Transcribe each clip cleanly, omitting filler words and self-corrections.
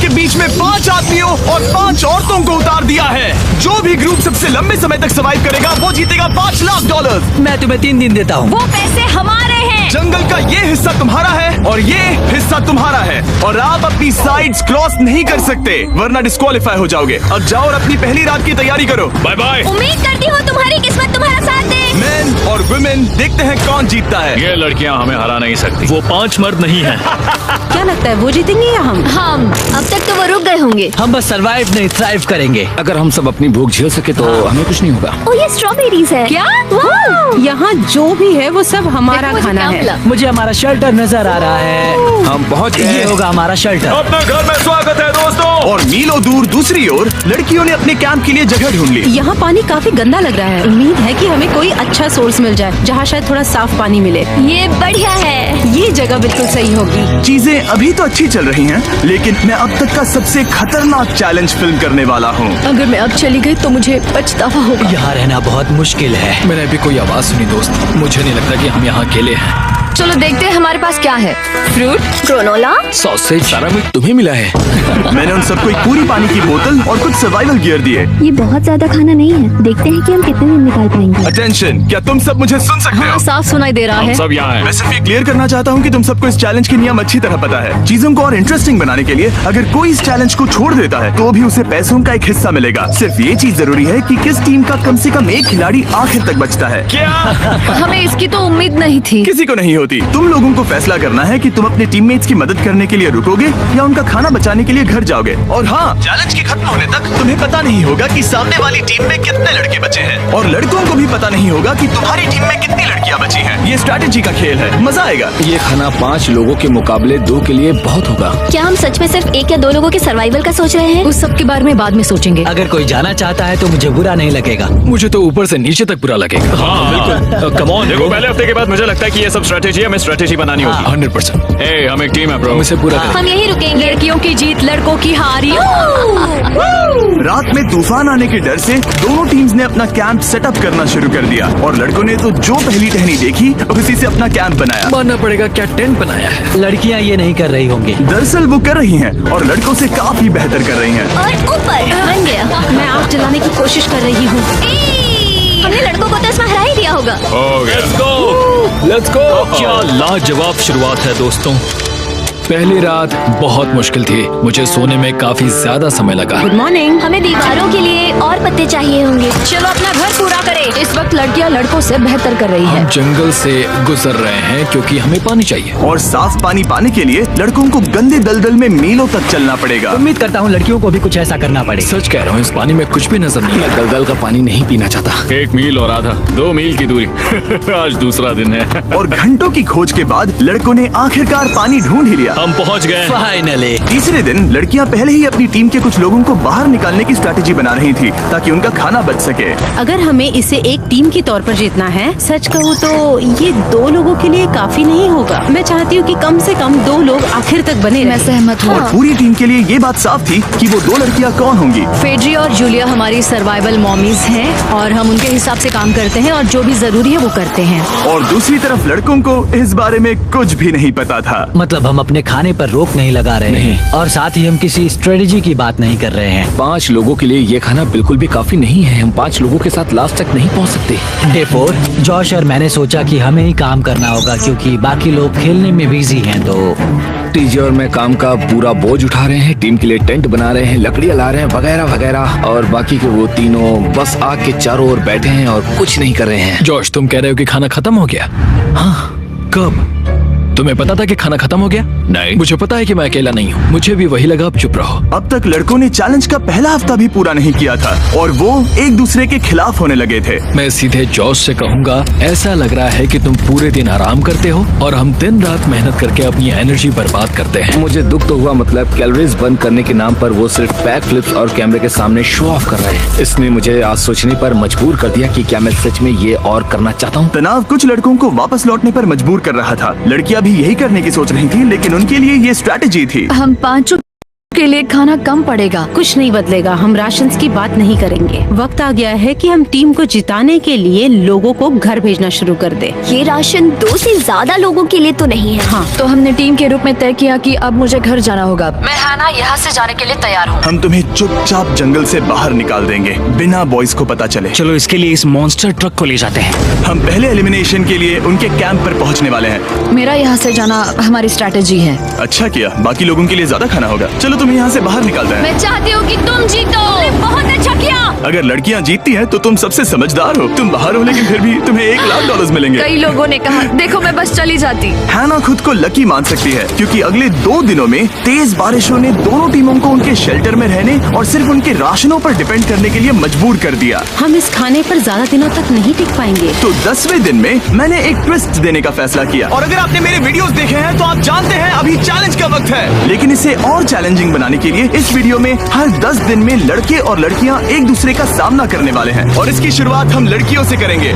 के बीच में 5 आदमियों और 5 औरतों को उतार दिया है। जो भी ग्रुप सबसे लंबे समय तक सर्वाइव करेगा वो जीतेगा $5 लाख। मैं तुम्हें 3 दिन देता हूँ। वो पैसे हमारे हैं। जंगल का ये हिस्सा तुम्हारा है और ये हिस्सा तुम्हारा है और आप अपनी साइड्स क्रॉस नहीं कर सकते वरना डिस्क्वालीफाई हो जाओगे। अब जाओ और अपनी पहली रात की तैयारी करो। Bye bye. उम्मीद करती हूँ तुम्हारी किस्मत तुम्हारा साथ दे। मेन और वुमेन, देखते हैं कौन जीतता है। ये लड़कियां हमें हरा नहीं सकती। वो 5 मर्द नहीं हैं। क्या लगता है वो जीतेंगे या हम? अब तक तो वो रुक गए होंगे। हम बस सरवाइव नहीं थ्राइव करेंगे। अगर हम सब अपनी भूख झेल सके तो हमें कुछ नहीं होगा। ओ ये स्ट्रॉबेरीज है। क्या? वाह! यहाँ जो भी है वो सब हमारा देखो मुझे खाना क्या है। मिला। मुझे हमारा शेल्टर नजर आ रहा है। हम पहुँच ये गए। होगा हमारा शेल्टर। अपने घर में स्वागत है दोस्तों। और मीलों दूर दूसरी ओर लड़कियों ने अपने कैंप के लिए जगह ढूंढ ली। यहाँ पानी काफी गंदा लग रहा है। उम्मीद है कि हमें कोई अच्छा सोर्स मिल जाए जहाँ शायद थोड़ा साफ पानी मिले। ये बढ़िया है। ये जगह बिल्कुल सही होगी। चीजें अभी तो अच्छी चल रही हैं, लेकिन मैं अब तक का सबसे खतरनाक चैलेंज फिल्म करने वाला हूँ। अगर मैं अब चली गई तो मुझे पछतावा होगा। यहाँ रहना बहुत मुश्किल है। मैंने अभी कोई आवाज सुनी दोस्त। मुझे नहीं लगता कि हम यहाँ अकेले हैं। चलो देखते हैं हमारे पास क्या है। Fruit, granola. सॉसेज सारा मीट तुम्हें मिला है। मैंने उन सबको एक पूरी पानी की बोतल और कुछ सर्वाइवल गियर दिए। ये बहुत ज्यादा खाना नहीं है। देखते हैं कि हम कितने दिन निकाल पाएंगे। अटेंशन, क्या तुम सब मुझे सुन सकते हो? साफ सुनाई दे रहा हम है। सब यहाँ हैं। मैं सिर्फ ये क्लियर करना चाहता हूँ कि तुम सबको इस चैलेंज के नियम अच्छी तरह पता है। चीजों को और इंटरेस्टिंग बनाने के लिए अगर कोई इस चैलेंज को छोड़ देता है तो भी उसे पैसों का एक हिस्सा मिलेगा। सिर्फ ये चीज जरूरी है कि किस टीम का कम से कम एक खिलाड़ी आखिर तक बचता है। क्या? हमें इसकी तो उम्मीद नहीं थी। किसी को नहीं होती। तुम लोगों को फैसला करना है कि तुम अपने टीममेट्स की मदद करने के लिए रुकोगे या उनका खाना बचाने के लिए घर जाओगे। और हाँ, चैलेंज के खत्म होने तक तुम्हें पता नहीं होगा कि सामने वाली टीम में कितने लड़के बचे हैं और लड़कों को भी पता नहीं होगा कि तुम्हारी टीम में कितनी लड़कियां बची हैं। ये स्ट्रैटेजी का खेल है, मजा आएगा। ये खाना 5 लोगों के मुकाबले 2 के लिए बहुत होगा। क्या हम सच में सिर्फ 1 या 2 लोगों के सर्वाइवल का सोच रहे हैं? उस सब के बारे में बाद में सोचेंगे। अगर कोई जाना चाहता है तो मुझे बुरा नहीं लगेगा। मुझे तो ऊपर से नीचे तक बुरा लगेगा। हाँ बिल्कुल। Come on. देखो पहले हफ्ते के बाद मुझे लगता है कि ये सब स्ट्रेटेजी हमें स्ट्रेटेजी बनानी होगी। 100%। ए, हम एक टीम है ब्रो। हम इसे पूरा करें। हम यही रुकेंगे। लड़कियों की जीत, लड़कों की हार। रात में तूफान आने के डर से दोनों टीम्स ने अपना कैंप सेटअप करना शुरू कर दिया और लड़कों ने तो जो पहली टहनी देखी उसी से अपना कैंप बनाया। मानना पड़ेगा क्या टेंट बनाया है। लड़कियाँ ये नहीं कर रही होंगी। दरअसल वो कर रही हैं और लड़कों से काफी बेहतर कर रही हैं। और ऊपर बन गया। मैं आग जलाने की कोशिश कर रही हूँ। हमने लड़कों को तो इसमें हरा ही दिया होगा। हो गया। Let's go. क्या लाजवाब शुरुआत है दोस्तों। पहली रात बहुत मुश्किल थी। मुझे सोने में काफी ज्यादा समय लगा। Good morning. हमें दीवारों के लिए और पत्ते चाहिए होंगे। चलो अपना घर पूरा करें। इस वक्त लड़कियां लड़कों से बेहतर कर रही है। हम जंगल से गुजर रहे हैं क्योंकि हमें पानी चाहिए। और साफ पानी पाने के लिए लड़कों को गंदे दलदल में मीलों तक चलना पड़ेगा। उम्मीद करता हूँ लड़कियों को भी कुछ ऐसा करना पड़े। सच कह रहा हूँ, इस पानी में कुछ भी नजर नहीं। मैं दलदल का पानी नहीं पीना चाहता। 1 मील और आधा, 2 मील की दूरी। आज दूसरा दिन है। और घंटों की खोज के बाद लड़कों ने आखिरकार पानी ढूंढ ही लिया। हम पहुँच गए। फाइनली। तीसरे दिन लड़कियां पहले ही अपनी टीम के कुछ लोगों को बाहर निकालने की स्ट्रैटेजी बना रही थी ताकि उनका खाना बच सके। अगर हमें इसे एक टीम के तौर पर जीतना है, सच कहूँ तो ये 2 लोगों के लिए काफी नहीं होगा। मैं चाहती हूँ कि कम से कम 2 लोग आखिर तक बने मैं रहें। सहमत हूँ। और पूरी टीम के लिए ये बात साफ थी कि वो 2 लड़कियां कौन होंगी। फेड्री और जूलिया हमारी सर्वाइवल मॉमीज हैं और हम उनके हिसाब से काम करते हैं और जो भी जरूरी है वो करते हैं। और दूसरी तरफ लड़कों को इस बारे में कुछ भी नहीं पता था। मतलब हम अपने खाने पर रोक नहीं लगा रहे हैं और साथ ही हम किसी स्ट्रेटेजी की बात नहीं कर रहे हैं। 5 लोगों के लिए ये खाना बिल्कुल भी काफी नहीं है। हम 5 लोगों के साथ लास्ट तक नहीं पहुँच सकते। डे 4, जॉश और मैंने सोचा कि हमें ही काम करना होगा क्योंकि बाकी लोग खेलने में बिजी हैं। तो टीजे और मैं काम का पूरा बोझ उठा रहे हैं। टीम के लिए टेंट बना रहे हैं, लकड़ियाँ ला रहे हैं, वगैरह वगैरह। और बाकी के वो तीनों बस आग के चारों ओर बैठे हैं और कुछ नहीं कर रहे हैं। जॉश, तुम कह रहे हो कि खाना खत्म हो गया? हाँ, कब? तुम्हें पता था कि खाना खत्म हो गया? नहीं। मुझे पता है कि मैं अकेला नहीं हूँ। मुझे भी वही लगा। अब चुप रहो। अब तक लड़कों ने चैलेंज का पहला हफ्ता भी पूरा नहीं किया था और वो एक दूसरे के खिलाफ होने लगे थे। मैं सीधे जॉश से कहूँगा, ऐसा लग रहा है कि तुम पूरे दिन आराम करते हो और हम दिन रात मेहनत करके अपनी एनर्जी बर्बाद करते हैं। मुझे दुख तो हुआ, मतलब कैलोरीज बर्न करने के नाम पर वो सिर्फ बैक फ्लिप्स और कैमरे के सामने शो ऑफ कर रहे हैं। इसने मुझे आज सोचने पर मजबूर कर दिया कि क्या मैं सच में ये और करना चाहता हूँ। तनाव कुछ लड़कों को वापस लौटने पर मजबूर कर रहा था। लड़कियां भी यही करने की सोच रही थी, लेकिन उनके लिए ये स्ट्रैटेजी थी। हम 5 सबके लिए खाना कम पड़ेगा। कुछ नहीं बदलेगा, हम राशन की बात नहीं करेंगे। वक्त आ गया है कि हम टीम को जिताने के लिए लोगों को घर भेजना शुरू कर दे। ये राशन 2 से ज्यादा लोगों के लिए तो नहीं है। हाँ, तो हमने टीम के रूप में तय किया कि अब मुझे घर जाना होगा। मैं हैना यहाँ से जाने के लिए तैयार हूँ। हम तुम्हें चुपचाप जंगल से बाहर निकाल देंगे बिना बॉयज को पता चले। चलो इसके लिए इस मॉन्स्टर ट्रक को ले जाते हैं। हम पहले एलिमिनेशन के लिए उनके कैंप पर पहुंचने वाले हैं। मेरा यहाँ से जाना हमारी स्ट्रैटेजी है। अच्छा किया, बाकी लोगों के लिए ज्यादा खाना होगा। चलो तुम्हें यहाँ से बाहर निकालते हैं। मैं चाहती हूँ कि तुम जीतो। बहुत अच्छा किया। अगर लड़कियाँ जीतती हैं तो तुम सबसे समझदार हो। तुम बाहर हो लेकिन फिर भी तुम्हें $1,00,000 मिलेंगे। कई लोगों ने कहा देखो मैं बस चली जाती। हैना खुद को लकी मान सकती है क्योंकि अगले 2 दिनों में तेज बारिशों ने दोनों टीमों को उनके शेल्टर में रहने और सिर्फ उनके राशनों पर डिपेंड करने के लिए मजबूर कर दिया। हम इस खाने पर ज्यादा दिनों तक नहीं टिक पाएंगे। तो 10वें दिन में मैंने एक ट्विस्ट देने का फैसला किया। और अगर आपने मेरे वीडियोस देखे हैं तो आप जानते हैं अभी चैलेंज का वक्त है। लेकिन इसे और चैलेंजिंग बनाने के लिए इस वीडियो में हर 10 दिन में लड़के और लड़कियां एक दूसरे का सामना करने वाले हैं और इसकी शुरुआत हम लड़कियों से करेंगे।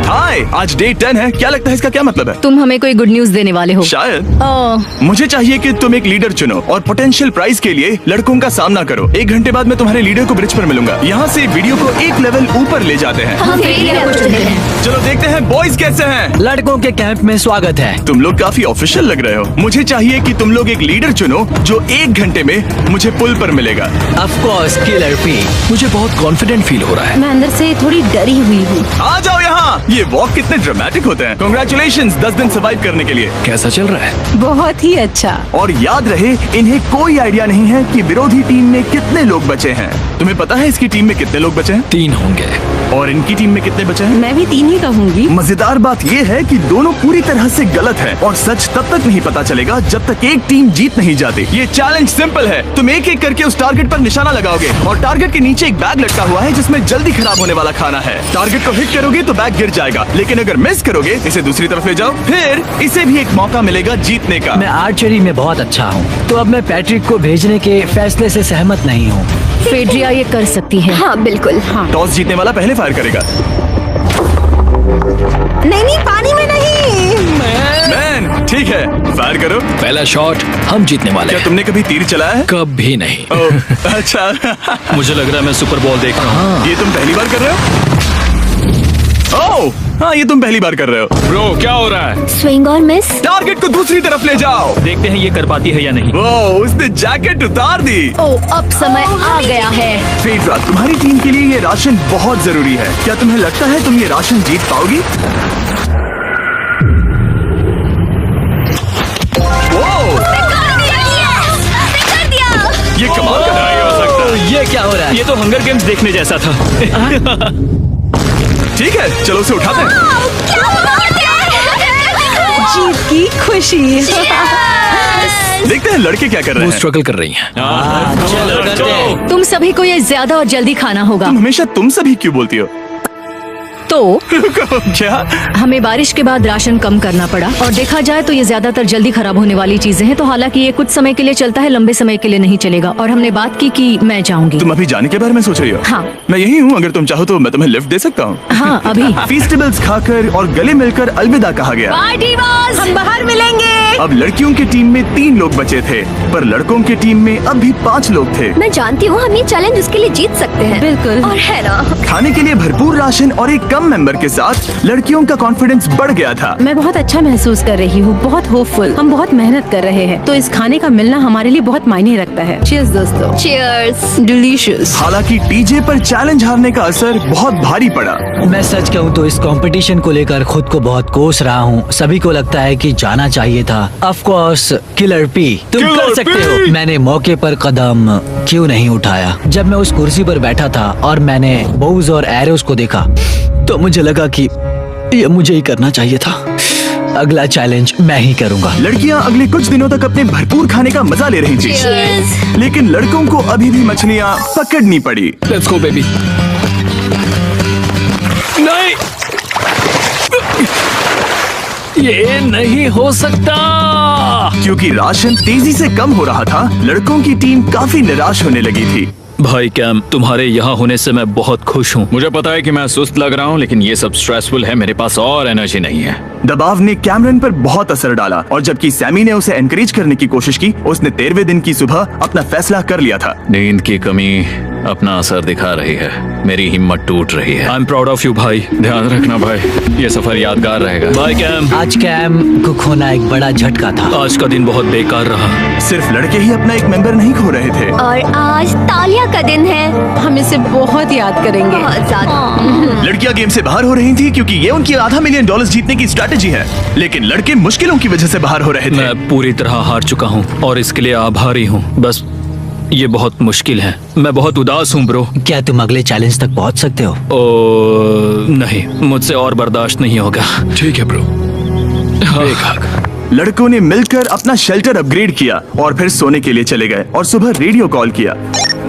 हाय, आज डे 10 है। क्या लगता है इसका क्या मतलब है? तुम हमें कोई गुड न्यूज देने वाले हो। शायद। ओह, मुझे चाहिए कि तुम एक लीडर चुनो और पोटेंशियल प्राइज के लिए लड़कों का सामना करो। 1 घंटे बाद मैं तुम्हारे लीडर को ब्रिज पर मिलूंगा। यहाँ से वीडियो को एक लेवल ऊपर ले जाते हैं। हम फेलियर हो चुके हैं। चलो देखते हैं बॉयज कैसे हैं। लड़कों के कैंप में स्वागत है। तुम लोग काफी ऑफिशियल लग रहे हो। मुझे चाहिए कि तुम लोग एक लीडर चुनो जो 1 घंटे में मुझे पुल पर मिलेगा। Of course killer P. मुझे बहुत कॉन्फिडेंट फील हो रहा है। मैं अंदर से थोड़ी डरी हुई हूँ। आ जाओ यहाँ। ये वॉक कितने ड्रामेटिक होते हैं। कांग्रेचुलेशंस 10 दिन सर्वाइव करने के लिए। कैसा चल रहा है? बहुत ही अच्छा। और याद रहे इन्हें कोई आइडिया नहीं है कि विरोधी टीम में कितने लोग बचे हैं। तुम्हें पता है इसकी टीम में कितने लोग बचे हैं? 3 होंगे। और इनकी टीम में कितने बचे हैं? मैं भी 3 ही कहूँगी। मजेदार बात ये है कि दोनों पूरी तरह से गलत है और सच तब तक नहीं पता चलेगा जब तक एक टीम जीत नहीं जाती। ये चैलेंज सिंपल है। तुम एक एक करके उस टारगेट पर निशाना लगाओगे और टारगेट के नीचे एक बैग लटका हुआ है जिसमें जल्दी खराब होने वाला खाना है। टारगेट को हिट करोगे तो बैग गिर जाएगा, लेकिन अगर मिस करोगे इसे दूसरी तरफ ले जाओ, फिर इसे भी एक मौका मिलेगा जीतने का। मैं आर्चरी में बहुत अच्छा हूँ, तो अब मैं पैट्रिक को भेजने के फैसले से सहमत नहीं हूँ। फेड्रिया ये कर सकती है। हाँ बिल्कुल। हाँ, टॉस जीतने वाला पहले फायर करेगा। नहीं पानी में नहीं। मैन ठीक है, फायर करो। पहला शॉट हम जीतने वाले क्या हैं। तुमने कभी तीर चलाया है? कभी नहीं। ओह, अच्छा। मुझे लग रहा है मैं सुपर बॉल देख रहा हूँ। ये तुम पहली बार कर रहे हो? ओह, हाँ ये तुम पहली बार कर रहे हो। ब्रो क्या हो रहा है? स्विंग और मिस। टारगेट को दूसरी तरफ ले जाओ। देखते हैं ये कर पाती है या नहीं। वो उसने जैकेट उतार दी। ओह, अब समय आ गया है। फेड्रा, तुम्हारी टीम के लिए ये राशन बहुत जरूरी है। क्या तुम्हें लगता है तुम ये राशन जीत पाओगी? ये कमाल का नहीं हो सकता। ये क्या हो रहा है? ये तो हंगर गेम्स देखने जैसा था। ठीक है, चलो उसे उठाते हैं। जीत की खुशी। देखते हैं लड़के क्या कर रहे वो हैं। स्ट्रगल कर रही हैं। चलो करते हैं। तुम सभी को ये ज्यादा और जल्दी खाना होगा। तुम हमेशा तुम सभी क्यों बोलती हो? तो क्या? हमें बारिश के बाद राशन कम करना पड़ा और देखा जाए तो ये ज्यादातर जल्दी खराब होने वाली चीजें हैं। तो हालांकि ये कुछ समय के लिए चलता है, लंबे समय के लिए नहीं चलेगा। और हमने बात की कि मैं जाऊंगी। तुम अभी जाने के बारे में सोच रही हो? हाँ। मैं यही हूँ, अगर तुम चाहो तो मैं तुम्हें लिफ्ट दे सकता हूँ। हाँ अभी। फीस्टेबल्स खाकर और गले मिलकर अलविदा कहा गया। Bye divas. हम बाहर मिलेंगे। अब लड़कियों की टीम में 3 लोग बचे थे, पर लड़कों की टीम में अब भी 5 लोग थे। मैं जानती हूँ हम ये चैलेंज उसके लिए जीत सकते हैं। बिल्कुल। और है ना। खाने के लिए भरपूर राशन और एक कम मेंबर के साथ लड़कियों का कॉन्फिडेंस बढ़ गया था। मैं बहुत अच्छा महसूस कर रही हूँ, बहुत होपफुल। हम बहुत मेहनत कर रहे हैं, तो इस खाने का मिलना हमारे लिए बहुत मायने रखता है। चीयर्स दोस्तों। चीयर्स। डिलीशियस। हालांकि टीजे पर चैलेंज हारने का असर बहुत भारी पड़ा। मैं सच कहूँ तो इस कंपटीशन को लेकर खुद को बहुत कोस रहा हूँ। सभी को लगता है कि जाना चाहिए था। ऑफ कोर्स किलर पी, तुम किलर कर सकते पी! हो। मैंने मौके पर कदम क्यों नहीं उठाया? जब मैं उस कुर्सी पर बैठा था और मैंने बोव्स और एरोस को देखा तो मुझे लगा कि ये मुझे ही करना चाहिए था। अगला चैलेंज मैं ही करूंगा। लड़कियां अगले कुछ दिनों तक अपने भरपूर खाने का मजा ले रही थी, लेकिन लड़कों को अभी भी मछलियां पकड़नी पड़ी। Let's go baby. नहीं, ये नहीं हो सकता। क्योंकि राशन तेजी से कम हो रहा था, लड़कों की टीम काफी निराश होने लगी थी। भाई कैम, तुम्हारे यहाँ होने से मैं बहुत खुश हूँ। मुझे पता है कि मैं सुस्त लग रहा हूँ, लेकिन ये सब स्ट्रेसफुल है। मेरे पास और एनर्जी नहीं है। दबाव ने कैमरन पर बहुत असर डाला और जबकि सैमी ने उसे एनकरेज करने की कोशिश की, उसने 13वें दिन की सुबह अपना फैसला कर लिया था। नींद की कमी अपना असर दिखा रही है। मेरी हिम्मत टूट रही है। I am proud of you भाई। ध्यान रखना भाई, ये सफर यादगार रहेगा। Bye cam. आज कैम को खोना एक बड़ा झटका था। आज का दिन बहुत बेकार रहा। सिर्फ लड़के ही अपना एक मेंबर नहीं खो रहे थे। और आज तालिया का दिन है, हम इसे बहुत याद करेंगे। बहुत ज्यादा। लड़कियां गेम से बाहर हो रही थी क्योंकि ये उनकी $500 मिलियन जीतने की स्ट्रैटेजी है, लेकिन लड़के मुश्किलों की वजह से बाहर हो रहे थे। मैं पूरी तरह हार चुका हूँ और इसके लिए आभारी हूँ। बस ये बहुत मुश्किल है। मैं बहुत उदास हूँ ब्रो। क्या तुम अगले चैलेंज तक पहुंच सकते हो? ओ नहीं, मुझसे और बर्दाश्त नहीं होगा। ठीक है ब्रो। लड़कों ने मिलकर अपना शेल्टर अपग्रेड किया और फिर सोने के लिए चले गए और सुबह रेडियो कॉल किया।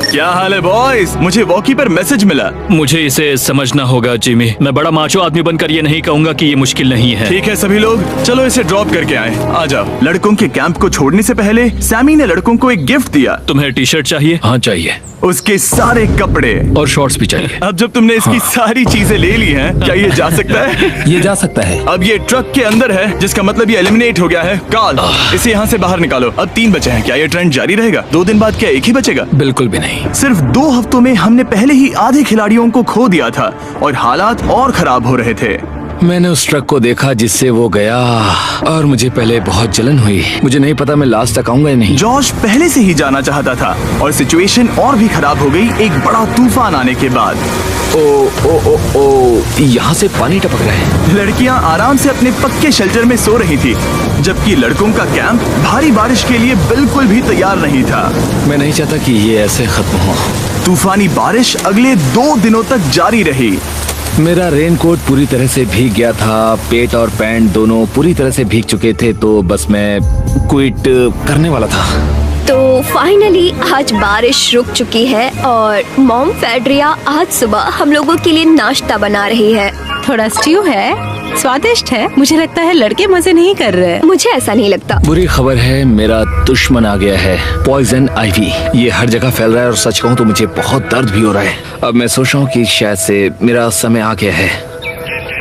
क्या हाल है बॉयज? मुझे वॉकी पर मैसेज मिला। मुझे इसे समझना होगा जिमी। मैं बड़ा माचो आदमी बनकर ये नहीं कहूंगा कि ये मुश्किल नहीं है। ठीक है सभी लोग, चलो इसे ड्रॉप करके आए। आ जाओ। लड़कों के कैंप को छोड़ने से पहले सैमी ने लड़कों को एक गिफ्ट दिया। तुम्हें टी शर्ट चाहिए? हाँ चाहिए। उसके सारे कपड़े और शॉर्ट्स भी चाहिए। अब जब तुमने इसकी सारी चीजें ले ली हैं, क्या ये जा सकता है? ये जा सकता है। अब ये ट्रक के अंदर है, जिसका मतलब ये एलिमिनेट हो गया है। कार्ल, इसे यहाँ से बाहर निकालो। अब 3 बचे हैं। क्या ये ट्रेंड जारी रहेगा? 2 दिन बाद क्या एक ही बचेगा? बिल्कुल भी नहीं। सिर्फ 2 हफ्तों में हमने पहले ही आधे खिलाड़ियों को खो दिया था और हालात और खराब हो रहे थे। मैंने उस ट्रक को देखा जिससे वो गया और मुझे पहले बहुत जलन हुई। मुझे नहीं पता मैं लास्ट तक आऊंगा या नहीं। जॉश पहले से ही जाना चाहता था और सिचुएशन और भी खराब हो गई एक बड़ा तूफान आने के बाद। ओ, यहाँ से पानी टपक रहा है। लड़कियां आराम से अपने पक्के शेल्टर में सो रही थी, जबकि लड़कों का कैंप भारी बारिश के लिए बिल्कुल भी तैयार नहीं था। मैं नहीं चाहता कि ये ऐसे खत्म हो। तूफानी बारिश अगले 2 दिनों तक जारी रही। मेरा रेनकोट पूरी तरह से भीग गया था। पेट और पैंट दोनों पूरी तरह से भीग चुके थे, तो बस मैं क्विट करने वाला था। तो फाइनली आज बारिश रुक चुकी है और मॉम फेड्रिया आज सुबह हम लोगों के लिए नाश्ता बना रही है। थोड़ा स्ट्यू है, स्वादिष्ट है। मुझे लगता है लड़के मजे नहीं कर रहे। मुझे ऐसा नहीं लगता। बुरी खबर है, मेरा दुश्मन आ गया है, पॉइजन आइवी। ये हर जगह फैल रहा है और सच कहूँ तो मुझे बहुत दर्द भी हो रहा है। अब मैं सोच रहा हूँ कि शायद से मेरा समय आ गया है।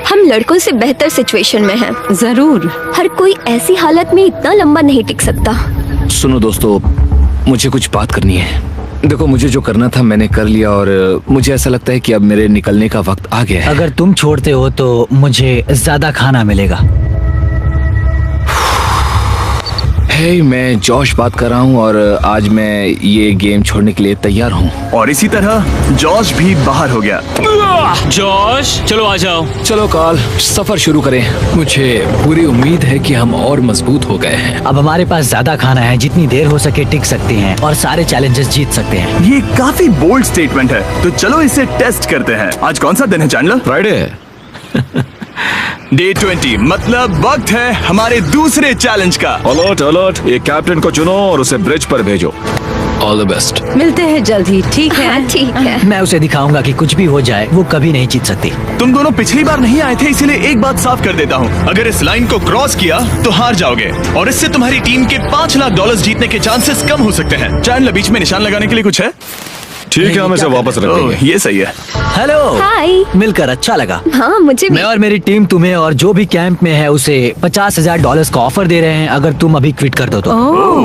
हम लड़कों से बेहतर सिचुएशन में हैं। जरूर। हर कोई ऐसी हालत में इतना लंबा नहीं टिक सकता। सुनो दोस्तों, मुझे कुछ बात करनी है। देखो, मुझे जो करना था मैंने कर लिया और मुझे ऐसा लगता है कि अब मेरे निकलने का वक्त आ गया है। अगर तुम छोड़ते हो तो मुझे ज्यादा खाना मिलेगा। हे, मैं जॉश बात कर रहा हूँ और आज मैं ये गेम छोड़ने के लिए तैयार हूँ। और इसी तरह जॉश भी बाहर हो गया। जॉश, चलो आ जाओ। चलो कार्ल, सफर शुरू करें। मुझे पूरी उम्मीद है कि हम और मजबूत हो गए हैं। अब हमारे पास ज्यादा खाना है, जितनी देर हो सके टिक सकते हैं और सारे चैलेंजेस जीत सकते हैं। ये काफी बोल्ड स्टेटमेंट है, तो चलो इसे टेस्ट करते हैं। आज कौन सा दिन है चैंडलर? फ्राइडे। डे 20, मतलब वक्त है हमारे दूसरे चैलेंज का। अलर्ट अलर्ट, एक कैप्टन को चुनो और उसे ब्रिज पर भेजो। All the best. मिलते हैं जल्द ही, ठीक है? हाँ, ठीक है। मैं उसे दिखाऊंगा कि कुछ भी हो जाए वो कभी नहीं जीत सकती। तुम दोनों पिछली बार नहीं आए थे, इसलिए एक बात साफ कर देता हूँ। अगर इस लाइन को क्रॉस किया तो हार जाओगे और इससे तुम्हारी टीम के $5 लाख जीतने के चांसेस कम हो सकते हैं। चैंडलर, बीच में निशान लगाने के लिए कुछ है? ठीक है, हम इसे वापस रख देंगे। ये सही है। हेलो। हाय। मिलकर अच्छा लगा। हाँ, मुझे भी। मैं और मेरी टीम तुम्हें और जो भी कैंप में है उसे $50,000 का ऑफर दे रहे हैं अगर तुम अभी क्विट कर दो तो।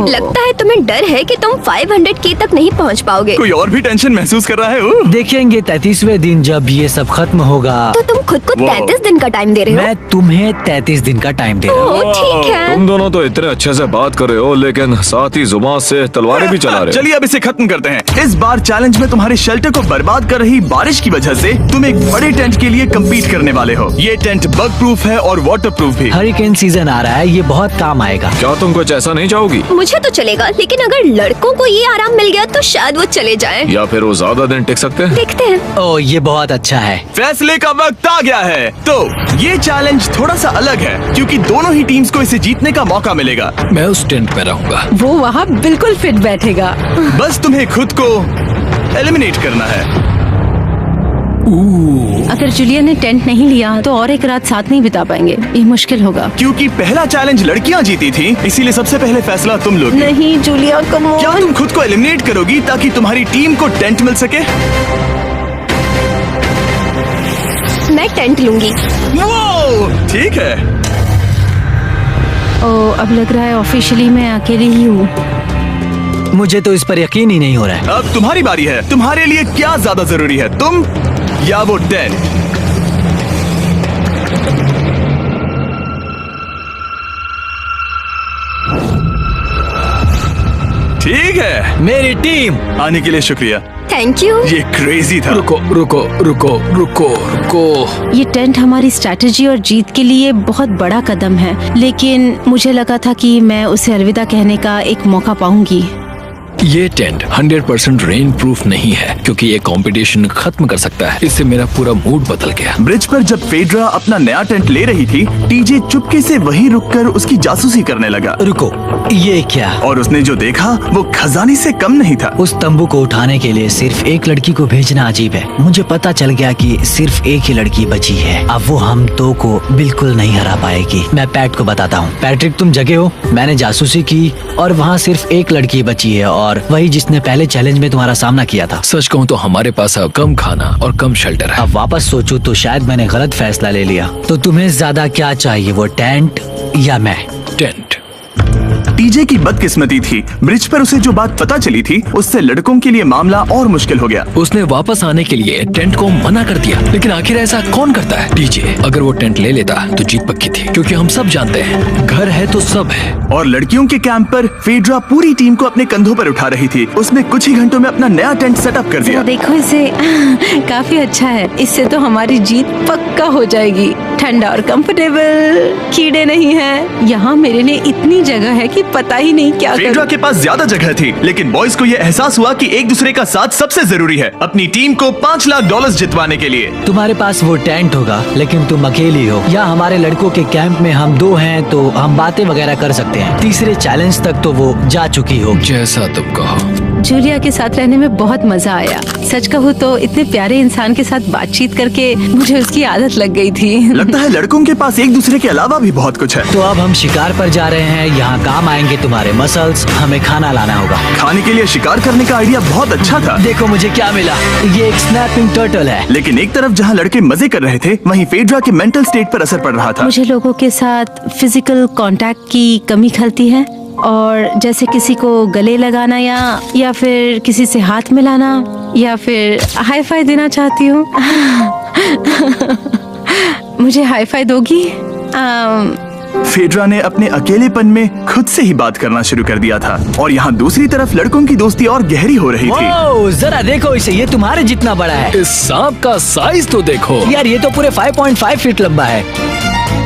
लगता है तुम्हें डर है कि तुम 500K तक नहीं पहुंच पाओगे। कोई और भी टेंशन महसूस कर रहा है? देखेंगे 33वें दिन जब ये सब खत्म होगा। तो तुम खुद को 33 दिन का टाइम दे रहे हो? मैं तुम्हें 33 दिन का टाइम दे रहा हूँ। ओह, ठीक है। तुम दोनों तो इतने अच्छे से बात कर रहे हो, लेकिन साथ ही जुबान से तलवारें भी चला रहे हो। चलिए अब इसे खत्म करते हैं। इस बार चैलेंज में तुम्हारे शेल्टर को बर्बाद कर रही बारिश की वजह से तुम एक बड़े टेंट के लिए कम्पीट करने वाले हो। ये टेंट बग प्रूफ है और वाटर प्रूफ भी। हरिकेन सीजन आ रहा है, ये बहुत काम आएगा। क्या तुम कुछ ऐसा नहीं चाहोगी? मुझे तो चलेगा, लेकिन अगर लड़कों को ये आराम मिल गया तो शायद वो चले जाएं। या फिर वो ज्यादा दिन टिक सकते हैं? देखते हैं। ओह, ये बहुत अच्छा है। फैसले का वक्त आ गया है। तो ये चैलेंज थोड़ा सा अलग है क्योंकि दोनों ही टीम्स को इसे जीतने का मौका मिलेगा। मैं उस टेंट में रहूंगा। वो वहाँ बिल्कुल फिट बैठेगा। बस तुम्हें खुद को एलिमिनेट करना है। अगर जूलिया ने टेंट नहीं लिया तो और एक रात साथ नहीं बिता पाएंगे, ये मुश्किल होगा। क्योंकि पहला चैलेंज लड़कियां जीती थी, इसीलिए सबसे पहले फैसला तुम लोगी। नहीं जूलिया, कम ऑन। क्या तुम खुद को एलिमिनेट करोगी ताकि तुम्हारी टीम को टेंट मिल सके? मैं टेंट लूंगी। वो ठीक है। ओ, अब लग रहा है ऑफिशियली मैं अकेली ही हूँ। मुझे तो इस पर यकीन ही नहीं हो रहा है। अब तुम्हारी बारी है। तुम्हारे लिए क्या ज्यादा जरूरी है, तुम या वो टेंट? ठीक है, मेरी टीम। आने के लिए शुक्रिया। Thank you. ये क्रेजी था। रुको रुको रुको रुको रुको। ये टेंट हमारी स्ट्रैटेजी और जीत के लिए बहुत बड़ा कदम है, लेकिन मुझे लगा था कि मैं उसे अलविदा कहने का एक मौका पाऊंगी। ये टेंट 100% रेन प्रूफ नहीं है, क्योंकि ये कंपटीशन खत्म कर सकता है। इससे मेरा पूरा मूड बदल गया। ब्रिज पर जब फेड्रा अपना नया टेंट ले रही थी, टीजे चुपके से वहीं रुककर उसकी जासूसी करने लगा। रुको, ये क्या? और उसने जो देखा वो खजाने से कम नहीं था। उस तंबू को उठाने के लिए सिर्फ एक लड़की को भेजना अजीब है। मुझे पता चल गया कि सिर्फ एक ही लड़की बची है। अब वो हम दो को बिल्कुल नहीं हरा पाएगी। मैं पैट को बताता हूँ। पैट्रिक, तुम जगे हो? मैंने जासूसी की और वहाँ सिर्फ एक लड़की बची है, और वही जिसने पहले चैलेंज में तुम्हारा सामना किया था। सच कहूँ तो हमारे पास अब कम खाना और कम शेल्टर है। अब वापस सोचूं तो शायद मैंने गलत फैसला ले लिया। तो तुम्हें ज्यादा क्या चाहिए, वो टेंट या मैं? टेंट। टीजे की बदकिस्मती थी, ब्रिज पर उसे जो बात पता चली थी उससे लड़कों के लिए मामला और मुश्किल हो गया। उसने वापस आने के लिए टेंट को मना कर दिया, लेकिन आखिर ऐसा कौन करता है? टीजे, अगर वो टेंट ले लेता तो जीत पक्की थी, क्योंकि हम सब जानते हैं घर है तो सब है। और लड़कियों के कैंप पर फेड्रा पूरी टीम को अपने कंधों पर उठा रही थी। उसने कुछ ही घंटों में अपना नया टेंट सेटअप कर दिया। देखो इसे, काफी अच्छा है। इससे तो हमारी जीत पक्का हो जाएगी। ठंडा और कंफर्टेबल, कीड़े नहीं हैं। यहाँ मेरे लिए इतनी जगह है कि पता ही नहीं क्या फेड्रा करूं। के पास ज्यादा जगह थी, लेकिन बॉयज को यह एहसास हुआ कि एक दूसरे का साथ सबसे जरूरी है अपनी टीम को $5 लाख जितवाने के लिए। तुम्हारे पास वो टेंट होगा, लेकिन तुम अकेली हो। या हमारे लड़कों के कैंप में हम दो हैं तो हम बातें वगैरह कर सकते हैं। तीसरे चैलेंज तक तो वो जा चुकी होगी। जैसा तुम कहो। जूलिया के साथ रहने में बहुत मजा आया। सच कहूँ तो इतने प्यारे इंसान के साथ बातचीत करके मुझे उसकी आदत लग गई थी। लगता है लड़कों के पास एक दूसरे के अलावा भी बहुत कुछ है। तो अब हम शिकार पर जा रहे हैं। यहाँ काम आएंगे तुम्हारे मसल्स। हमें खाना लाना होगा। खाने के लिए शिकार करने का आइडिया बहुत अच्छा था। देखो मुझे क्या मिला। ये एक स्नैपिंग टर्टल है। लेकिन एक तरफ जहाँ लड़के मजे कर रहे थे, वहीं फेड्रा के मेंटल स्टेट पर असर पड़ रहा था। मुझे लोगों के साथ फिजिकल कांटेक्ट की कमी खलती है, और जैसे किसी को गले लगाना या फिर किसी से हाथ मिलाना या फिर हाई फाई देना चाहती हूँ। मुझे हाई फाई दोगी? फेड्रा ने अपने अकेलेपन में खुद से ही बात करना शुरू कर दिया था, और यहाँ दूसरी तरफ लड़कों की दोस्ती और गहरी हो रही थी। ओह, जरा देखो इसे, ये तुम्हारे जितना बड़ा है। इस सांप का साइज तो देखो यार ये तो पूरे 5.5 फीट लंबा है।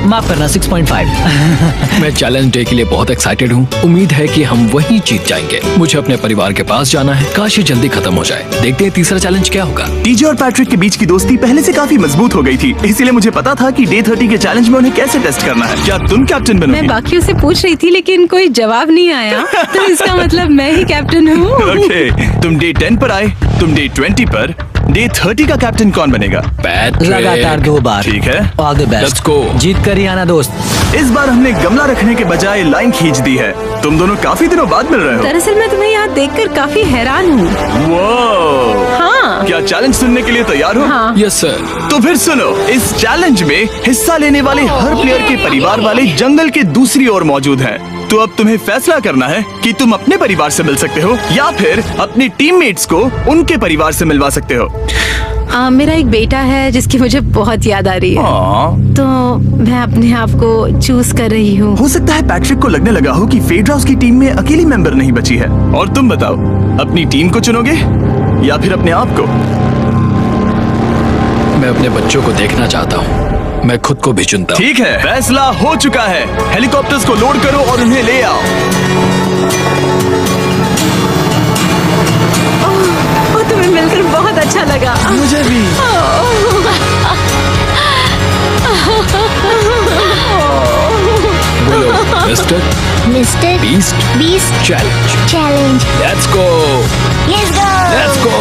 माफ करना, 6.5। मैं चैलेंज डे के लिए बहुत एक्साइटेड हूँ। उम्मीद है कि हम वहीं जीत जाएंगे। मुझे अपने परिवार के पास जाना है। काश ये जल्दी खत्म हो जाए। देखते हैं तीसरा चैलेंज क्या होगा। टीजे और पैट्रिक के बीच की दोस्ती पहले से काफी मजबूत हो गई थी, इसीलिए मुझे पता था कि डे 30 के चैलेंज में उन्हें कैसे टेस्ट करना है। क्या तुम कैप्टन मैं बनोगी? बाकियों से पूछ रही थी, लेकिन कोई जवाब नहीं आया। तो इसका मतलब मैं ही कैप्टन हूँ। ओके, तुम डे 10 पर आए, तुम डे 20 पर। डे 30 का कैप्टन कौन बनेगा? पैट्रिक। लगातार 2 बार। ठीक है। All the Let's best. go। जीत कर ही आना दोस्त। इस बार हमने गमला रखने के बजाय लाइन खींच दी है। तुम दोनों काफी दिनों बाद मिल रहे हो। दरअसल मैं तुम्हें यहाँ देखकर काफी हैरान हूँ। वो हाँ। क्या चैलेंज सुनने के लिए तैयार हो? हाँ। Yes sir. तो फिर सुनो, इस चैलेंज में हिस्सा लेने वाले हर प्लेयर के परिवार वाले जंगल के दूसरी ओर मौजूद हैं। तो अब तुम्हें फैसला करना है कि तुम अपने परिवार से मिल सकते हो या फिर अपने टीममेट्स को उनके परिवार से मिलवा सकते हो। मेरा एक बेटा है जिसकी मुझे बहुत याद आ रही है, हाँ। तो मैं अपने आप को चूज कर रही हूँ। हो सकता है पैट्रिक को लगने लगा हो कि फेड्रा उसकी टीम में अकेली मेंबर नहीं बची है। और तुम बताओ, अपनी टीम को चुनोगे या फिर अपने आप को? मैं अपने बच्चों को देखना चाहता हूँ। मैं खुद को भी चुनता हूँ। ठीक है, फैसला हो चुका है। हेलीकॉप्टर्स को लोड करो और उन्हें ले आओ। तुम्हें मिलकर बहुत अच्छा लगा। मुझे भी। Mister mister Beast challenge. Challenge. Let's go. Let's go. Let's go.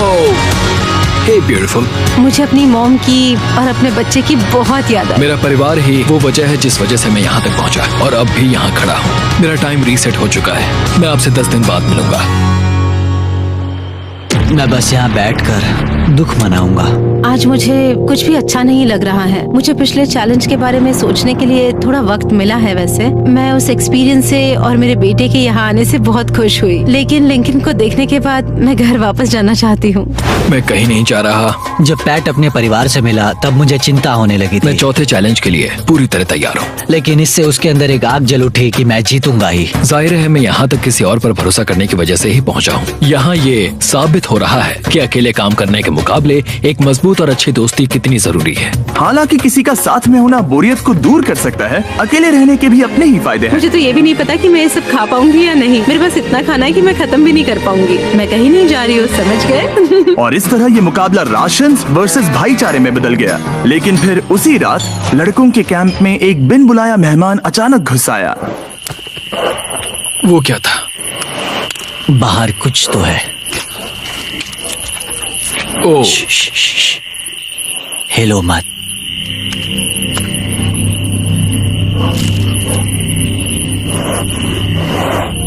Hey hey beautiful. मुझे अपनी मॉम की और अपने बच्चे की बहुत याद आई। मेरा परिवार ही वो वजह है जिस वजह से मैं यहाँ तक पहुँचा और अब भी यहाँ खड़ा हूँ। मेरा टाइम रीसेट हो चुका है। मैं आपसे 10 दिन बाद मिलूंगा। मैं बस यहाँ बैठकर दुख मनाऊंगा। आज मुझे कुछ भी अच्छा नहीं लग रहा है। मुझे पिछले चैलेंज के बारे में सोचने के लिए थोड़ा वक्त मिला है। वैसे मैं उस एक्सपीरियंस से और मेरे बेटे के यहाँ आने से बहुत खुश हुई, लेकिन लिंकन को देखने के बाद मैं घर वापस जाना चाहती हूँ। मैं कहीं नहीं जा रहा। जब पैट अपने परिवार से मिला तब मुझे चिंता होने लगी मैं थी, चौथे चैलेंज के लिए पूरी तरह तैयार हूँ। लेकिन इससे उसके अंदर एक आग जल उठी कि मैं जीतूंगा ही। जाहिर है मैं यहाँ तक किसी और पर भरोसा करने की वजह से ही पहुँचा हूँ। यहाँ ये साबित हो रहा है कि अकेले काम करने के मुकाबले एक मजबूत और अच्छी दोस्ती कितनी जरूरी है। हालांकि किसी का साथ में होना बोरियत को दूर कर सकता है, अकेले रहने के भी अपने ही फायदे हैं। मुझे तो ये भी नहीं पता कि मैं ये सब खा पाऊंगी या नहीं। मेरे पास इतना खाना है कि मैं खत्म भी नहीं कर पाऊंगी। मैं कहीं नहीं जा रही हूँ, समझ गए? और इस तरह ये मुकाबला राशन वर्सेस भाईचारे में बदल गया। लेकिन फिर उसी रात लड़कों के कैंप में एक बिन बुलाया मेहमान अचानक घुस आया। वो क्या था? बाहर कुछ तो है। ओ, हेलो मत।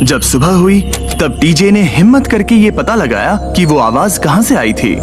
जब सुबह हुई तब टीजे ने हिम्मत करके ये पता लगाया कि वो आवाज कहाँ से आई थी।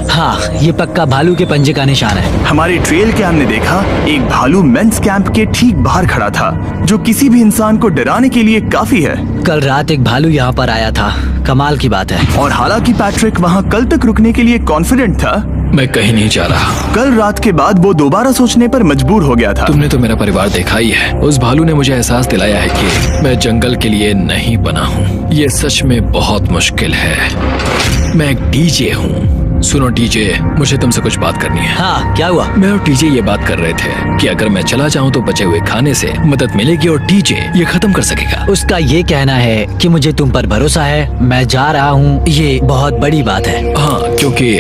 हाँ, ये पक्का भालू के पंजे का निशान है। हमारे ट्रेल कैम ने देखा एक भालू मेंस कैंप के ठीक बाहर खड़ा था, जो किसी भी इंसान को डराने के लिए काफी है। कल रात एक भालू यहाँ पर आया था। कमाल की बात है। और हालांकि पैट्रिक वहाँ कल तक रुकने के लिए कॉन्फिडेंट था, मैं कहीं नहीं जा रहा। कल रात के बाद वो दोबारा सोचने पर मजबूर हो गया था। तुमने तो मेरा परिवार देखा ही है। उस भालू ने मुझे एहसास दिलाया है कि मैं जंगल के लिए नहीं बना हूँ। ये सच में बहुत मुश्किल है। मैं एक डीजे हूँ। सुनो डीजे, मुझे तुमसे कुछ बात करनी है। हाँ, क्या हुआ? मैं और टीजे ये बात कर रहे थे कि अगर मैं चला जाऊँ तो बचे हुए खाने से मदद मिलेगी और टीजे ये खत्म कर सकेगा। उसका ये कहना है कि मुझे तुम पर भरोसा है, मैं जा रहा हूँ। ये बहुत बड़ी बात है। हाँ, क्योंकि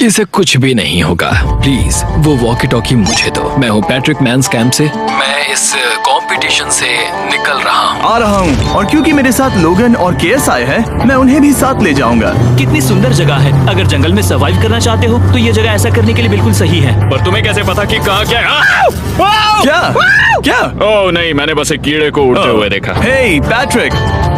इसे कुछ भी नहीं होगा। प्लीज वो वॉकी टॉकी मुझे दो। मैं हूँ पैट्रिक मैंस कैंप से। मैं इस कंपटीशन से निकल रहा हूँ। आ रहा हूँ, और क्योंकि मेरे साथ लोगन और केएस आए हैं, मैं उन्हें भी साथ ले जाऊंगा। कितनी सुंदर जगह है। अगर जंगल में सर्वाइव करना चाहते हो तो ये जगह ऐसा करने के लिए बिल्कुल सही है। पर तुम्हें कैसे पता कि कहाँ क्या है? क्या क्या? ओह नहीं, मैंने बस एक कीड़े को उड़ते हुए देखा। हे पैट्रिक,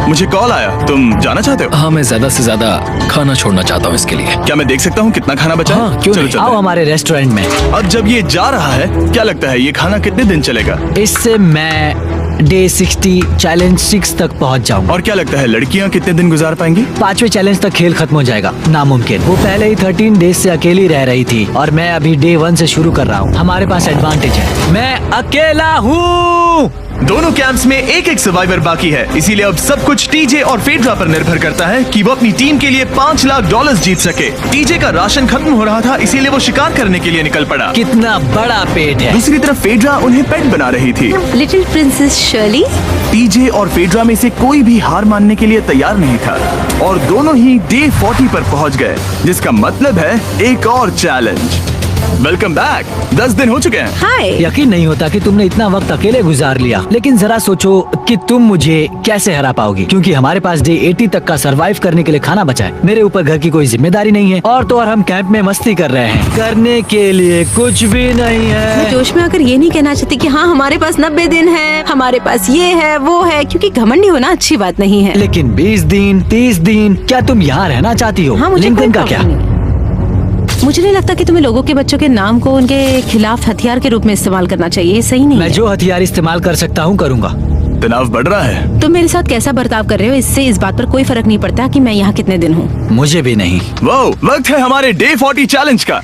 मुझे कॉल आया। तुम जाना चाहते हो? हाँ, मैं ज्यादा से ज्यादा खाना छोड़ना चाहता हूँ इसके लिए। क्या मैं देख सकता हूँ कितना खाना बचा है? हाँ, क्यों चलो नहीं? चलते आओ हैं। हमारे रेस्टोरेंट में। अब जब ये जा रहा है, क्या लगता है ये खाना कितने दिन चलेगा? इससे मैं डे 60 चैलेंज 6 तक पहुंच जाऊंगा। और क्या लगता है लड़कियाँ कितने दिन गुजार पाएंगी? 5वें चैलेंज तक खेल खत्म हो जाएगा। नामुमकिन। वो पहले ही 13 डेज से अकेली रह रही थी और मैं अभी डे 1 से शुरू कर रहा हूँ। हमारे पास एडवांटेज है, मैं अकेला हूँ। दोनों कैंप्स में एक एक सर्वाइवर बाकी है, इसीलिए अब सब कुछ टीजे और फेड्रा पर निर्भर करता है कि वो अपनी टीम के लिए $5 लाख जीत सके। टीजे का राशन खत्म हो रहा था, इसीलिए वो शिकार करने के लिए निकल पड़ा। कितना बड़ा पेट है। दूसरी तरफ फेड्रा उन्हें पेट बना रही थी। Little princess Shirley. टीजे और फेड्रा में से कोई भी हार मानने के लिए तैयार नहीं था, और दोनों ही डे 40 पर पहुंच गए, जिसका मतलब है एक और चैलेंज। Welcome back. 10 दिन हो चुके हैं। हाय। यकीन नहीं होता कि तुमने इतना वक्त अकेले गुजार लिया, लेकिन जरा सोचो कि तुम मुझे कैसे हरा पाओगी, क्योंकि हमारे पास डे 80 तक का सरवाइव करने के लिए खाना बचा है। मेरे ऊपर घर की कोई जिम्मेदारी नहीं है, और तो और हम कैंप में मस्ती कर रहे हैं। करने के लिए कुछ भी नहीं मैं है। जोश में आकर ये नहीं कहना चाहती कि हाँ हमारे पास 90 दिन है, हमारे पास ये है वो है, क्योंकि घमंडी होना अच्छी बात नहीं है। लेकिन 20 दिन 30 दिन, क्या तुम यहाँ रहना चाहती हो? हाँ, मुझे कोई लिंकन का क्या? प्रॉब्लम नहीं। मुझे नहीं लगता कि तुम्हें लोगों के बच्चों के नाम को उनके खिलाफ हथियार के रूप में इस्तेमाल करना चाहिए। ये सही नहीं मैं है। जो हथियार इस्तेमाल कर सकता हूँ करूँगा। तनाव बढ़ रहा है। तुम मेरे साथ कैसा बर्ताव कर रहे हो, इससे इस बात पर कोई फर्क नहीं पड़ता कि मैं यहाँ कितने दिन हूँ। मुझे भी नहीं। वो वक्त है हमारे डे 40 चैलेंज का।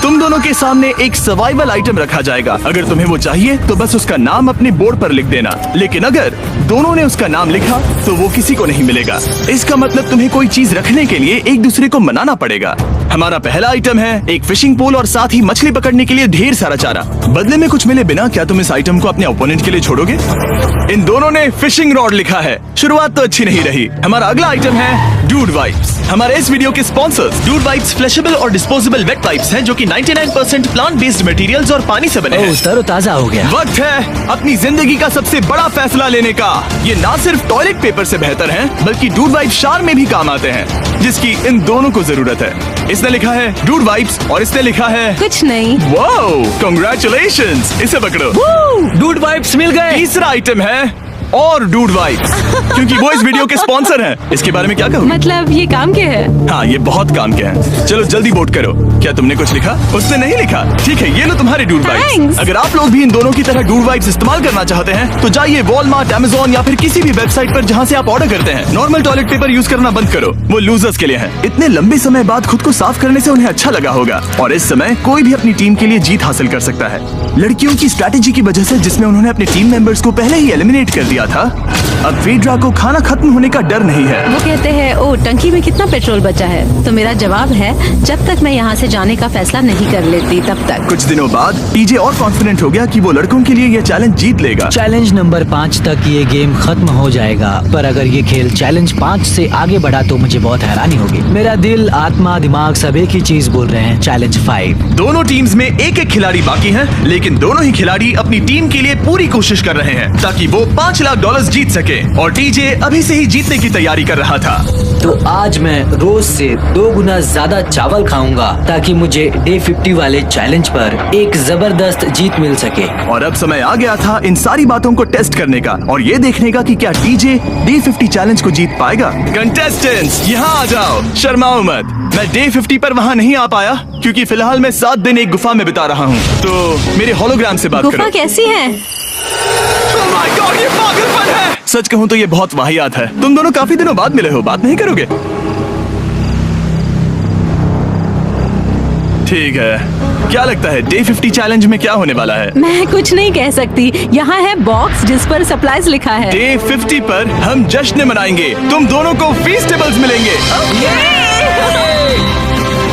तुम दोनों के सामने एक सर्वाइवल आइटम रखा जाएगा। अगर तुम्हें वो चाहिए तो बस उसका नाम अपने बोर्ड पर लिख देना, लेकिन अगर दोनों ने उसका नाम लिखा तो वो किसी को नहीं मिलेगा। इसका मतलब तुम्हें कोई चीज रखने के लिए एक दूसरे को मनाना पड़ेगा। हमारा पहला आइटम है एक फिशिंग पोल और साथ ही मछली पकड़ने के लिए ढेर सारा चारा। बदले में कुछ मिले बिना क्या तुम इस आइटम को अपने ओपोनेंट के लिए छोड़ोगे? इन दोनों ने फिशिंग रॉड लिखा है। शुरुआत तो अच्छी नहीं रही। हमारा अगला आइटम है डूड वाइप्स। हमारे हमारे इस वीडियो के स्पॉन्सर्स डूड वाइप्स फ्लैशेबल और डिस्पोजेबल वेट वाइप्स हैं जो कि 99% प्लांट बेस्ड मटेरियल्स और पानी से बने हैं। तरोताजा हो गया। वक्त है अपनी जिंदगी का सबसे बड़ा फैसला लेने का। ये ना सिर्फ टॉयलेट पेपर से बेहतर हैं, बल्कि डूड वाइप शार में भी काम आते हैं, जिसकी इन दोनों को जरूरत है। इसने लिखा है डूड वाइप्स और इसने लिखा है कुछ नहीं। Wow, congratulations. इसे पकड़ो। डूड वाइप्स मिल गए। तीसरा आइटम है और डूड वाइप्स, क्योंकि वो इस वीडियो के स्पॉन्सर हैं। इसके बारे में क्या कहूँ? मतलब ये काम के है? हाँ, ये बहुत काम के हैं। चलो जल्दी वोट करो। क्या तुमने कुछ लिखा? उसने नहीं लिखा। ठीक है, ये लो तुम्हारे डूड वाइप्स। Thanks. अगर आप लोग भी इन दोनों की तरह डूड वाइप्स इस्तेमाल करना चाहते हैं तो जाइए वॉलमार्ट, अमेज़न या फिर किसी भी वेबसाइट पर जहाँ से आप ऑर्डर करते हैं। नॉर्मल टॉयलेट पेपर यूज करना बंद करो, वो लूजर्स के लिए है। इतने लंबे समय बाद खुद को साफ करने से उन्हें अच्छा लगा होगा और इस समय कोई भी अपनी टीम के लिए जीत हासिल कर सकता है। लड़कियों की स्ट्रैटेजी की वजह से, जिसमें उन्होंने अपने टीम मेंबर्स को पहले ही एलिमिनेट कर दिया था, अब फेड्रा को खाना खत्म होने का डर नहीं है। वो कहते हैं ओ टंकी में कितना पेट्रोल बचा है, तो मेरा जवाब है जब तक मैं यहाँ से जाने का फैसला नहीं कर लेती तब तक। कुछ दिनों बाद टीजे और कॉन्फिडेंट हो गया कि वो लड़कों के लिए ये चैलेंज जीत लेगा। चैलेंज नंबर 5 तक ये गेम खत्म हो जाएगा, पर अगर ये खेल चैलेंज 5 से आगे बढ़ा तो मुझे बहुत हैरानी होगी। मेरा दिल, आत्मा, दिमाग सब एक ही चीज बोल रहे हैं, चैलेंज 5। दोनों टीम्स में एक एक खिलाड़ी बाकी हैं, लेकिन दोनों ही खिलाड़ी अपनी टीम के लिए पूरी कोशिश कर रहे हैं ताकि वो $5 लाख जीत सके और टीजे अभी से ही जीतने की तैयारी कर रहा था। तो आज मैं रोज से 2 गुना ज्यादा चावल खाऊंगा ताकि मुझे डे 50 वाले चैलेंज पर एक जबरदस्त जीत मिल सके। और अब समय आ गया था इन सारी बातों को टेस्ट करने का और ये देखने का कि क्या टीजे डे 50 चैलेंज को जीत पाएगा। कंटेस्टेंट्स यहाँ आ जाओ, शर्माओ मत। मैं डे 50 पर वहाँ नहीं आ पाया क्योंकि फिलहाल मैं 7 दिन एक गुफा में बिता रहा हूँ, तो मेरे होलोग्राम से बात गुफा करो। कैसी है? Oh my God, ये पागलपन है। सच कहूँ तो ये बहुत वाहियात है। तुम दोनों काफी दिनों बाद मिले हो, बात नहीं करोगे? ठीक है, क्या लगता है डे 50 चैलेंज में क्या होने वाला है? मैं कुछ नहीं कह सकती। यहाँ है बॉक्स जिस पर सप्लाईज लिखा है। डे 50 पर हम जश्न मनाएंगे, तुम दोनों को फीस्टेबल्स मिलेंगे।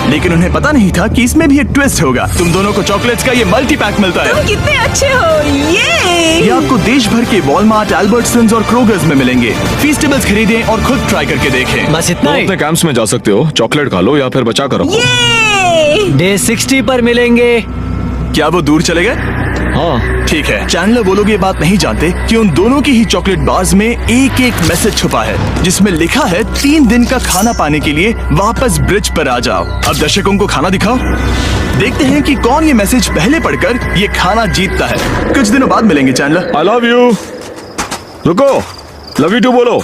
लेकिन उन्हें पता नहीं था कि इसमें भी एक ट्विस्ट होगा। तुम दोनों को चॉकलेट्स का ये मल्टी पैक मिलता है। कितने अच्छे हो ये आपको देश भर के वॉलमार्ट, अल्बर्ट्सन्स और क्रोगर्स में मिलेंगे। फीस्टेबल्स खरीदें और खुद ट्राई करके देखें। बस इतना ही। अपने कैंप्स में जा सकते हो, चॉकलेट खा लो या फिर बचा करो। डे 60 पर मिलेंगे। क्या वो दूर चले गए? हाँ, ठीक है। चैंडलर वो लोग ये बात नहीं जानते कि उन दोनों की ही चॉकलेट बार्स में एक एक मैसेज छुपा है जिसमें लिखा है 3 दिन का खाना पाने के लिए वापस ब्रिज पर आ जाओ। अब दर्शकों को खाना दिखाओ, देखते हैं कि कौन ये मैसेज पहले पढ़कर ये खाना जीतता है। कुछ दिनों बाद मिलेंगे चैंडलर। I love you. रुको, लव यू टू बोलो।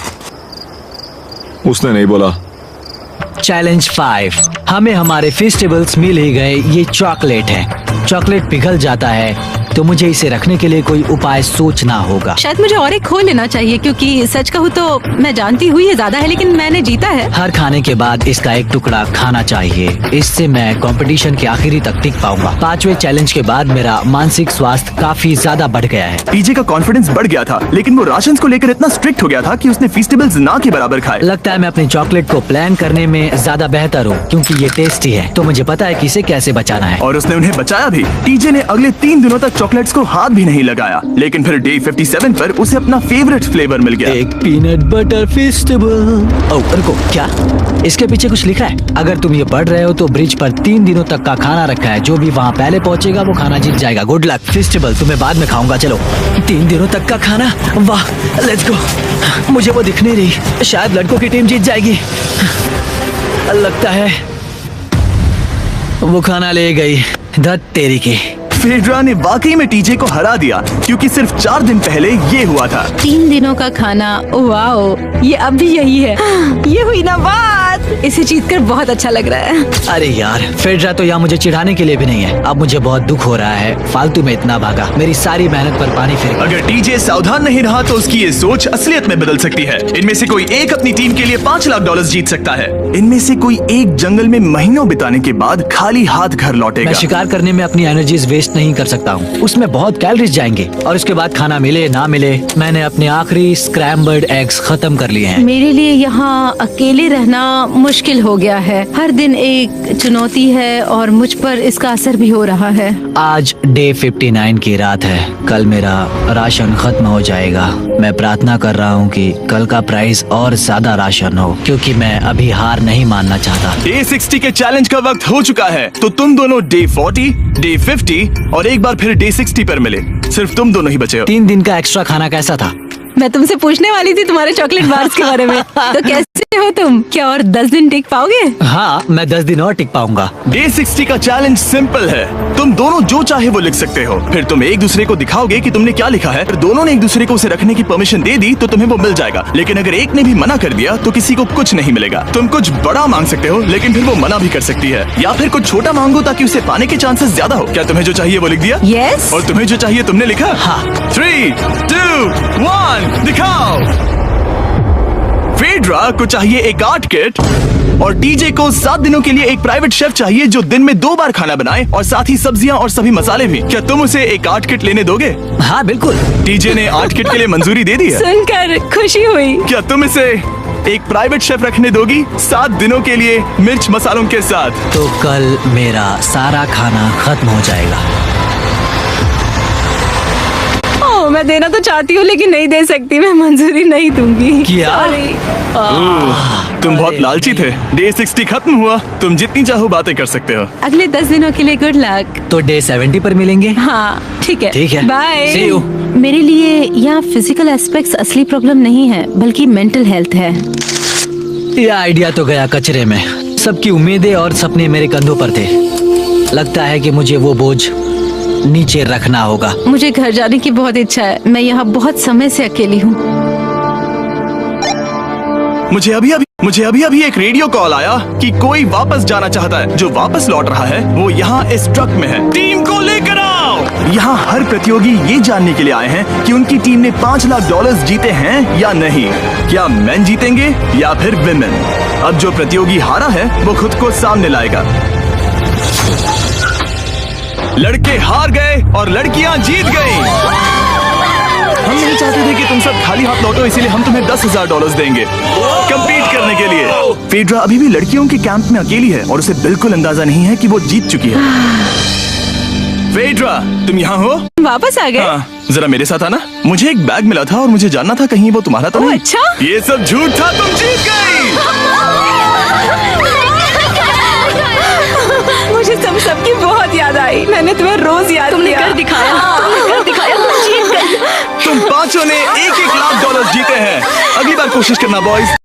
उसने नहीं बोला। चैलेंज 5। हमें हमारे फेस्टिवल्स मिल ही गए। ये चॉकलेट है। चॉकलेट पिघल जाता है तो मुझे इसे रखने के लिए कोई उपाय सोचना होगा। शायद मुझे और एक खो लेना चाहिए क्योंकि सच कहूँ तो मैं जानती हूँ ये ज्यादा है लेकिन मैंने जीता है। हर खाने के बाद इसका एक टुकड़ा खाना चाहिए, इससे मैं कंपटीशन के आखिरी तक टिक पाऊंगा। 5वें चैलेंज के बाद मेरा मानसिक स्वास्थ्य काफी ज्यादा बढ़ गया है। टीजे का कॉन्फिडेंस बढ़ गया था, लेकिन वो राशंस को लेकर इतना स्ट्रिक्ट हो गया था कि उसने फीस्टेबल्स ना के बराबर खाए। लगता है मैं अपनी चॉकलेट को प्लान करने में ज्यादा बेहतर हूँ क्योंकि ये टेस्टी है, तो मुझे पता है कि इसे कैसे बचाना है। और उसने उन्हें बचाया भी। टीजे ने अगले 3 दिनों तक चॉकलेट्स को हाथ भी नहीं लगाया, लेकिन फिर डे 57 पर उसे अपना फेवरेट फ्लेवर मिल गया। एक पीनट बटर फेस्टिवल। ओह रुको, क्या इसके पीछे कुछ लिखा है? अगर तुम ये पढ़ रहे हो तो ब्रिज पर 3 दिनों तक का खाना रखा है। जो भी वहाँ पहले पहुँचेगा वो खाना जीत जाएगा। Good luck. फेस्टिवल तुम्हें बाद में खाऊंगा। चलो, 3 दिनों तक का खाना। वाह, लेट्स गो। मुझे वो दिख नहीं रही। शायद लड़कों की टीम जीत जाएगी। लगता है वो खाना ले गई। धत तेरी की। फेड्रा ने वाकई में टीजे को हरा दिया क्योंकि सिर्फ 4 दिन पहले ये हुआ था। 3 दिनों का खाना। वाओ, ये अब भी यही है। ये हुई ना बात। इसे जीतकर बहुत अच्छा लग रहा है। अरे यार, फेड्रा तो यहाँ मुझे चिढ़ाने के लिए भी नहीं है। अब मुझे बहुत दुख हो रहा है। फालतू में इतना भागा, मेरी सारी मेहनत पर पानी फिर गया। अगर टीजे सावधान नहीं रहा तो उसकी ये सोच असलियत में बदल सकती है। इनमें से कोई एक अपनी टीम के लिए $5 लाख जीत सकता है। इनमें से कोई एक जंगल में महीनों बिताने के बाद खाली हाथ घर लौटेगा। मैं शिकार करने में अपनी एनर्जीज वेस्ट नहीं कर सकता हूँ। उसमें बहुत कैलोरीज जाएंगे और उसके बाद खाना मिले ना मिले, मैंने अपने आखिरी स्क्रैम्बल्ड एग्स खत्म कर लिए हैं। मेरे लिए यहाँ अकेले रहना मुश्किल हो गया है। हर दिन एक चुनौती है और मुझ पर इसका असर भी हो रहा है। आज डे 59 की रात है। कल मेरा राशन खत्म हो जाएगा। मैं प्रार्थना कर रहा हूँ कि कल का प्राइस और ज्यादा राशन हो, क्योंकि मैं अभी हार नहीं मानना चाहता। डे 60 के चैलेंज का वक्त हो चुका है, तो तुम दोनों डे 40, डे 50 और एक बार फिर डे 60 पर मिले। सिर्फ तुम दोनों ही बचे हो। 3 दिन का एक्स्ट्रा खाना कैसा था? मैं तुमसे पूछने वाली थी तुम्हारे चॉकलेट बार्स के बारे में। तो कैसे हो तुम? क्या और 10 दिन टिक पाओगे? हाँ, मैं 10 दिन और टिक पाऊंगा। डे 60 का चैलेंज सिंपल है। तुम दोनों जो चाहे वो लिख सकते हो। फिर तुम एक दूसरे को दिखाओगे कि तुमने क्या लिखा है। फिर दोनों ने एक दूसरे को उसे रखने की परमिशन दे दी तो तुम्हें वो मिल जाएगा। लेकिन अगर एक ने भी मना कर दिया तो किसी को कुछ नहीं मिलेगा। तुम कुछ बड़ा मांग सकते हो, लेकिन फिर वो मना भी कर सकती है, या फिर कुछ छोटा मांगो ताकि उसे पाने के चांसेस ज्यादा हो। क्या तुम्हें जो चाहिए वो लिख दिया? यस। और तुम्हें जो चाहिए तुमने लिखा? हाँ। 3, 2, 1 दिखाओ। फेड्रा को चाहिए एक आर्ट किट और टीजे को 7 दिनों के लिए एक प्राइवेट शेफ चाहिए जो दिन में 2 बार खाना बनाए और साथ ही सब्जियां और सभी मसाले भी। क्या तुम उसे एक आर्ट किट लेने दोगे? हाँ बिल्कुल। टीजे ने आर्ट किट के लिए मंजूरी दे दी है। सुनकर खुशी हुई। क्या तुम इसे एक प्राइवेट शेफ रखने दोगी 7 दिनों के लिए मिर्च मसालों के साथ? तो कल मेरा सारा खाना खत्म हो जाएगा। मैं देना तो चाहती हूँ लेकिन नहीं दे सकती। मैं मंजूरी नहीं दूंगी। क्या? Sorry। तुम बहुत लालची थे। डे 60 खत्म हुआ। तुम जितनी चाहो बातें कर सकते हो। अगले 10 दिनों के लिए गुड लक। तो डे 70 पर मिलेंगे। हाँ ठीक है। ठीक है। बाय। See you। मेरे लिए यहाँ फिजिकल एस्पेक्ट्स असली प्रॉब्लम नहीं है, बल्कि मेंटल हेल्थ है। ये आइडिया तो गया कचरे में। सबकी उम्मीदें और सपने मेरे कंधों पर थे। लगता है कि मुझे वो बोझ नीचे रखना होगा। मुझे घर जाने की बहुत इच्छा है। मैं यहाँ बहुत समय से अकेली हूँ। मुझे अभी अभी एक रेडियो कॉल आया कि कोई वापस जाना चाहता है। जो वापस लौट रहा है वो यहाँ इस ट्रक में है। टीम को लेकर आओ। यहाँ हर प्रतियोगी ये जानने के लिए आए हैं कि उनकी टीम ने $5 लाख जीते हैं या नहीं। क्या मेन जीतेंगे या फिर विमेन? अब जो प्रतियोगी हारा है वो खुद को सामने लाएगा। लड़के हार गए और लड़कियां जीत गई। हम नहीं चाहते थे कि तुम सब खाली हाथ लौटो, इसीलिए हम तुम्हें $10,000 देंगे कंपीट करने के लिए। फेड्रा अभी भी लड़कियों के कैंप में अकेली है और उसे बिल्कुल अंदाजा नहीं है कि वो जीत चुकी है। फेड्रा, तुम यहाँ हो? वापस आ गए? हाँ, जरा मेरे साथ आना। मुझे एक बैग मिला था और मुझे जानना था कहीं वो तुम्हारा तो नहीं। अच्छा? ये सब झूठ था, तुम जीत गई। मुझे सबकी बहुत याद आई। मैंने तुम्हें रोज याद तुमने किया। कर दिखाया। तुमने कर दिखाया। तुम जीत गई। तुम पांचों ने $1-1 लाख जीते हैं। अगली बार कोशिश करना बॉयज।